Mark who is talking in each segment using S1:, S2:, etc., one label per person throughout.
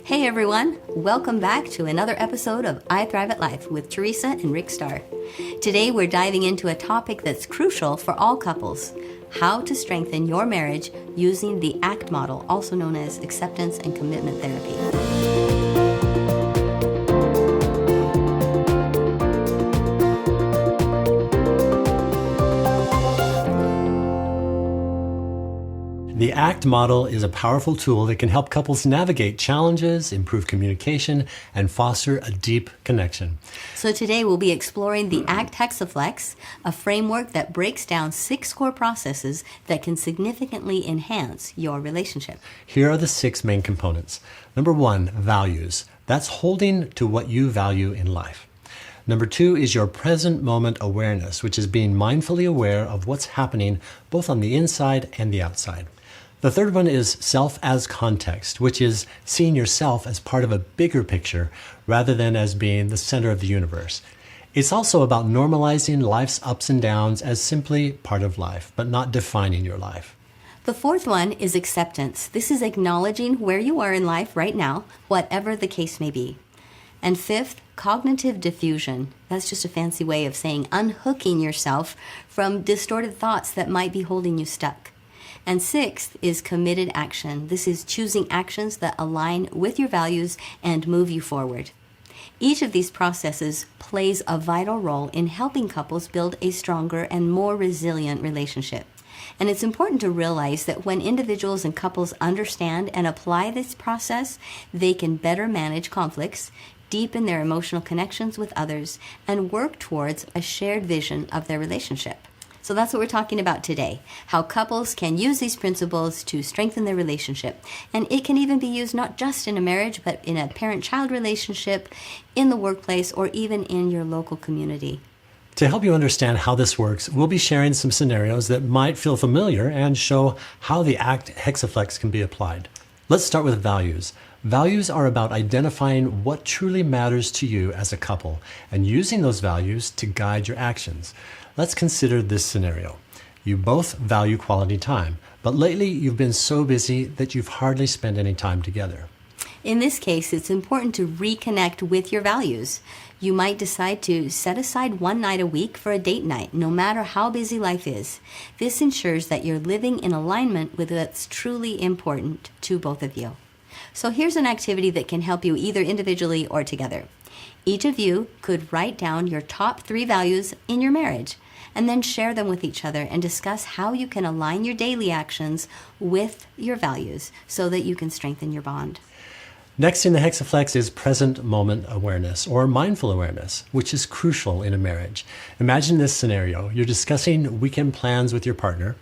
S1: Hey everyone, welcome back to another episode of I Thrive at Life with Teresa and Rick Starr. Today we're diving into a topic that's crucial for all couples: how to strengthen your marriage using the ACT model, also known as acceptance and commitment therapy.
S2: The ACT model is a powerful tool that can help couples navigate challenges, improve communication, and foster a deep connection.
S1: So today we'll be exploring the ACT Hexaflex, a framework that breaks down 6 core processes that can significantly enhance your relationship.
S2: Here are the 6 main components. Number 1, values. That's holding to what you value in life. Number 2 is your present moment awareness, which is being mindfully aware of what's happening both on the inside and the outside. The third one is self as context, which is seeing yourself as part of a bigger picture rather than as being the center of the universe. It's also about normalizing life's ups and downs as simply part of life, but not defining your life.
S1: The fourth one is acceptance. This is acknowledging where you are in life right now, whatever the case may be. And fifth, cognitive diffusion. That's just a fancy way of saying unhooking yourself from distorted thoughts that might be holding you stuck. And sixth is committed action. This is choosing actions that align with your values and move you forward. Each of these processes plays a vital role in helping couples build a stronger and more resilient relationship. And it's important to realize that when individuals and couples understand and apply this process, they can better manage conflicts, deepen their emotional connections with others, and work towards a shared vision of their relationship. So that's what we're talking about today, how couples can use these principles to strengthen their relationship. And it can even be used not just in a marriage, but in a parent-child relationship, in the workplace, or even in your local community.
S2: To help you understand how this works, we'll be sharing some scenarios that might feel familiar and show how the ACT Hexaflex can be applied. Let's start with values. Values are about identifying what truly matters to you as a couple and using those values to guide your actions. Let's consider this scenario. You both value quality time, but lately you've been so busy that you've hardly spent any time together.
S1: In this case, it's important to reconnect with your values. You might decide to set aside one night a week for a date night, no matter how busy life is. This ensures that you're living in alignment with what's truly important to both of you. So here's an activity that can help you either individually or together. Each of you could write down your top 3 values in your marriage and then share them with each other and discuss how you can align your daily actions with your values so that you can strengthen your bond.
S2: Next in the Hexaflex is present moment awareness, or mindful awareness, which is crucial in a marriage. Imagine this scenario. You're discussing weekend plans with your partner,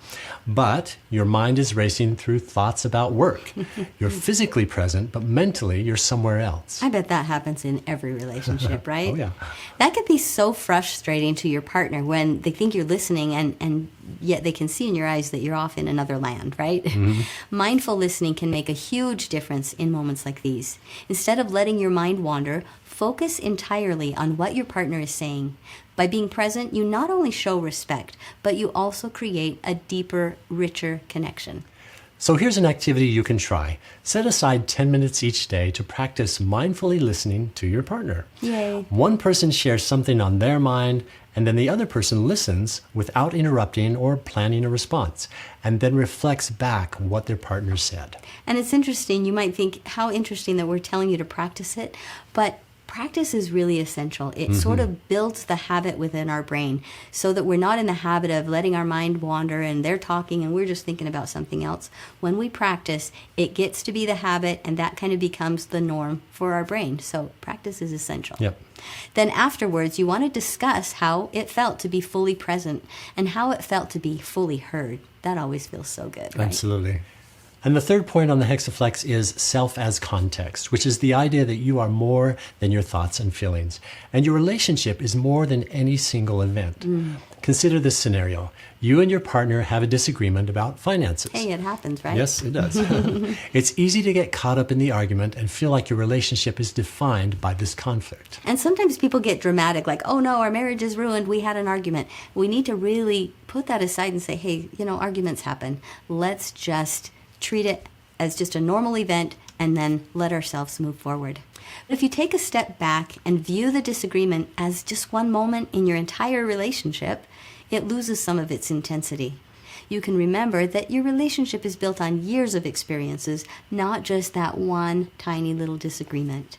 S2: but your mind is racing through thoughts about work. You're physically present, but mentally you're somewhere else.
S1: I bet that happens in every relationship, right?
S2: Oh, yeah.
S1: That could be so frustrating to your partner when they think you're listening and yet they can see in your eyes that you're off in another land, right? Mm-hmm. Mindful listening can make a huge difference in moments like these. Instead of letting your mind wander, focus entirely on what your partner is saying. By being present, you not only show respect, but you also create a deeper, richer connection.
S2: So here's an activity you can try. Set aside 10 minutes each day to practice mindfully listening to your partner.
S1: Yay.
S2: One person shares something on their mind, and then the other person listens without interrupting or planning a response, and then reflects back what their partner said.
S1: And it's interesting, you might think, how interesting that we're telling you to practice it, but practice is really essential. It sort of builds the habit within our brain so that we're not in the habit of letting our mind wander and they're talking and we're just thinking about something else. When we practice, it gets to be the habit and that kind of becomes the norm for our brain. So practice is essential.
S2: Yep.
S1: Then afterwards, you want to discuss how it felt to be fully present and how it felt to be fully heard. That always feels so good, right?
S2: Absolutely. And the third point on the Hexaflex is self as context, which is the idea that you are more than your thoughts and feelings. And your relationship is more than any single event. Consider this scenario. You and your partner have a disagreement about finances.
S1: Hey, it happens, right?
S2: Yes, it does. It's easy to get caught up in the argument and feel like your relationship is defined by this conflict.
S1: And sometimes people get dramatic, like, oh no, our marriage is ruined, we had an argument. We need to really put that aside and say, hey, arguments happen. Let's just treat it as just a normal event and then let ourselves move forward. But if you take a step back and view the disagreement as just one moment in your entire relationship, it loses some of its intensity. You can remember that your relationship is built on years of experiences, not just that one tiny little disagreement.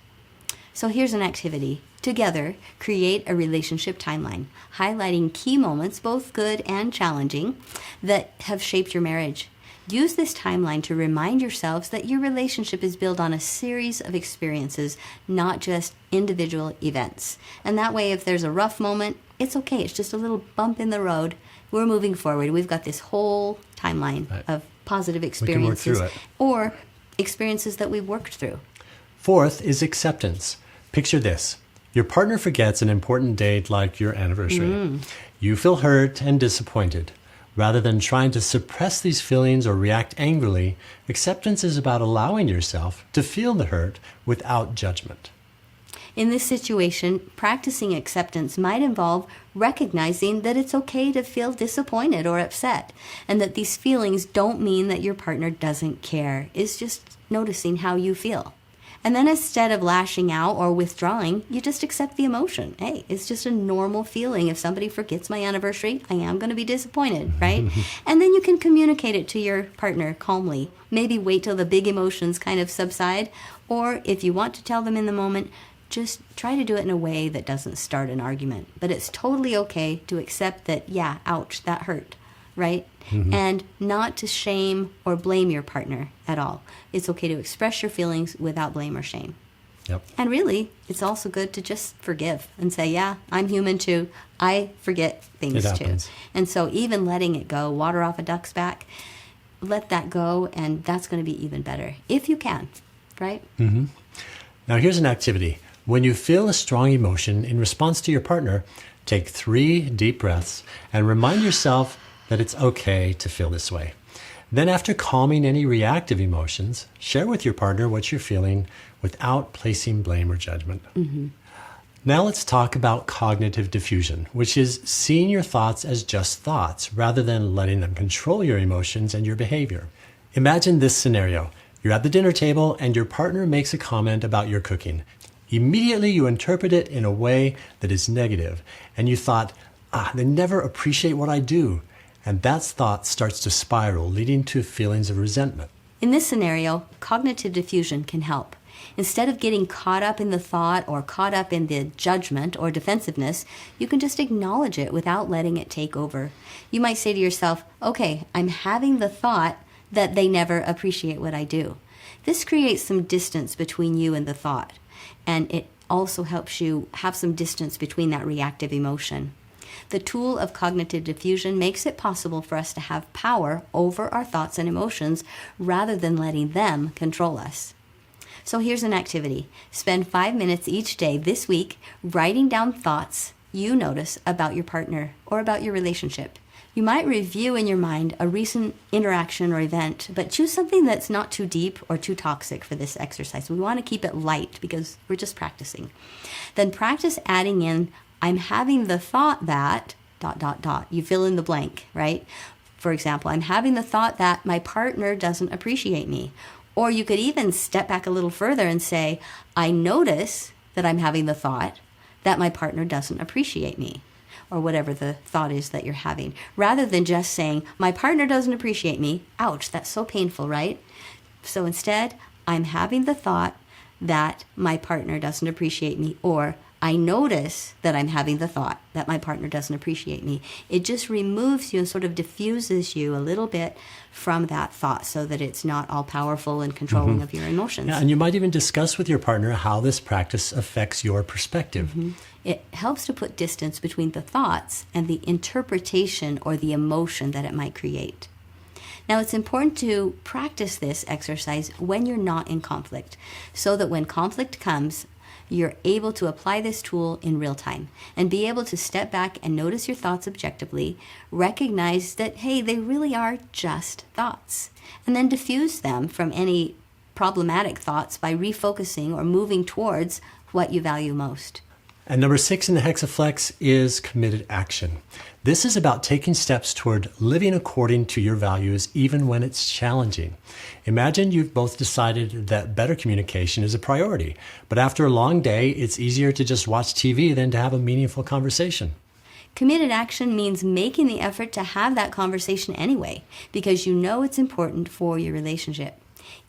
S1: So here's an activity. Together, create a relationship timeline, highlighting key moments, both good and challenging, that have shaped your marriage. Use this timeline to remind yourselves that your relationship is built on a series of experiences, not just individual events. And that way, if there's a rough moment, it's okay. It's just a little bump in the road. We're moving forward. We've got this whole timeline of positive experiences
S2: we can work through it.
S1: Or experiences that we've worked through.
S2: Fourth is acceptance. Picture this. Your partner forgets an important date like your anniversary. You feel hurt and disappointed. Rather than trying to suppress these feelings or react angrily, acceptance is about allowing yourself to feel the hurt without judgment.
S1: In this situation, practicing acceptance might involve recognizing that it's okay to feel disappointed or upset, and that these feelings don't mean that your partner doesn't care. It's just noticing how you feel. And then instead of lashing out or withdrawing, you just accept the emotion. Hey, it's just a normal feeling. If somebody forgets my anniversary, I am going to be disappointed, right? And then you can communicate it to your partner calmly. Maybe wait till the big emotions kind of subside. Or if you want to tell them in the moment, just try to do it in a way that doesn't start an argument. But it's totally okay to accept that, yeah, ouch, that hurt, right? And not to shame or blame your partner at all. It's okay to express your feelings without blame or shame.
S2: Yep.
S1: And really, it's also good to just forgive and say, yeah, I'm human too. I forget things too. And so even letting it go, water off a duck's back, let that go, and that's going to be even better, if you can, right?
S2: Now here's an activity. When you feel a strong emotion in response to your partner, take 3 deep breaths and remind yourself that it's okay to feel this way. Then after calming any reactive emotions, share with your partner what you're feeling without placing blame or judgment. Now let's talk about cognitive diffusion, which is seeing your thoughts as just thoughts rather than letting them control your emotions and your behavior. Imagine this scenario. You're at the dinner table and your partner makes a comment about your cooking. Immediately you interpret it in a way that is negative, and you thought, they never appreciate what I do. And that thought starts to spiral, leading to feelings of resentment.
S1: In this scenario, cognitive diffusion can help. Instead of getting caught up in the thought or caught up in the judgment or defensiveness, you can just acknowledge it without letting it take over. You might say to yourself, okay, I'm having the thought that they never appreciate what I do. This creates some distance between you and the thought, and it also helps you have some distance between that reactive emotion. The tool of cognitive diffusion makes it possible for us to have power over our thoughts and emotions rather than letting them control us. So here's an activity. Spend 5 minutes each day this week writing down thoughts you notice about your partner or about your relationship. You might review in your mind a recent interaction or event, but choose something that's not too deep or too toxic for this exercise. We want to keep it light because we're just practicing. Then practice adding in, I'm having the thought that, ... You fill in the blank, right? For example, I'm having the thought that my partner doesn't appreciate me. Or you could even step back a little further and say, I notice that I'm having the thought that my partner doesn't appreciate me, or whatever the thought is that you're having, rather than just saying, my partner doesn't appreciate me. Ouch, that's so painful, right? So instead, I'm having the thought that my partner doesn't appreciate me, or I notice that I'm having the thought that my partner doesn't appreciate me. It just removes you and sort of diffuses you a little bit from that thought so that it's not all powerful and controlling of your emotions.
S2: Yeah, and you might even discuss with your partner how this practice affects your perspective.
S1: It helps to put distance between the thoughts and the interpretation or the emotion that it might create. Now, it's important to practice this exercise when you're not in conflict, so that when conflict comes, you're able to apply this tool in real time and be able to step back and notice your thoughts objectively, recognize that, hey, they really are just thoughts, and then diffuse them from any problematic thoughts by refocusing or moving towards what you value most.
S2: And number 6 in the Hexaflex is committed action. This is about taking steps toward living according to your values, even when it's challenging. Imagine you've both decided that better communication is a priority, but after a long day, it's easier to just watch TV than to have a meaningful conversation.
S1: Committed action means making the effort to have that conversation anyway, because you know it's important for your relationship.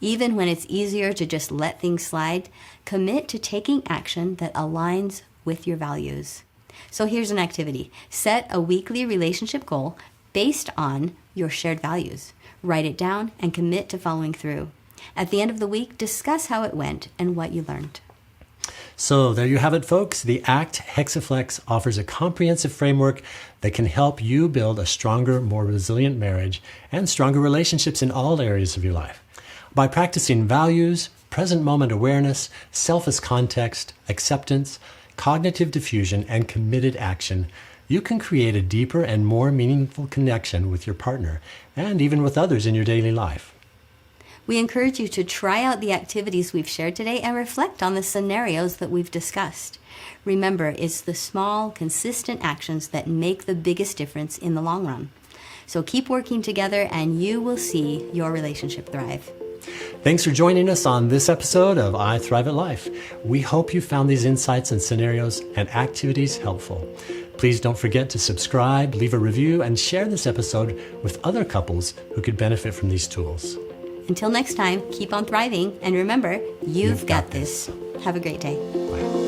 S1: Even when it's easier to just let things slide, commit to taking action that aligns with your values. So here's an activity. Set a weekly relationship goal based on your shared values. Write it down and commit to following through. At the end of the week, discuss how it went and what you learned.
S2: So there you have it, folks. The ACT Hexaflex offers a comprehensive framework that can help you build a stronger, more resilient marriage and stronger relationships in all areas of your life. By practicing values, present moment awareness, self as context, acceptance, cognitive diffusion, and committed action, you can create a deeper and more meaningful connection with your partner and even with others in your daily life.
S1: We encourage you to try out the activities we've shared today and reflect on the scenarios that we've discussed. Remember, it's the small, consistent actions that make the biggest difference in the long run. So keep working together and you will see your relationship thrive.
S2: Thanks for joining us on this episode of I Thrive at Life. We hope you found these insights and scenarios and activities helpful. Please don't forget to subscribe, leave a review, and share this episode with other couples who could benefit from these tools.
S1: Until next time, keep on thriving, and remember, you've got this. Have a great day.
S2: Bye.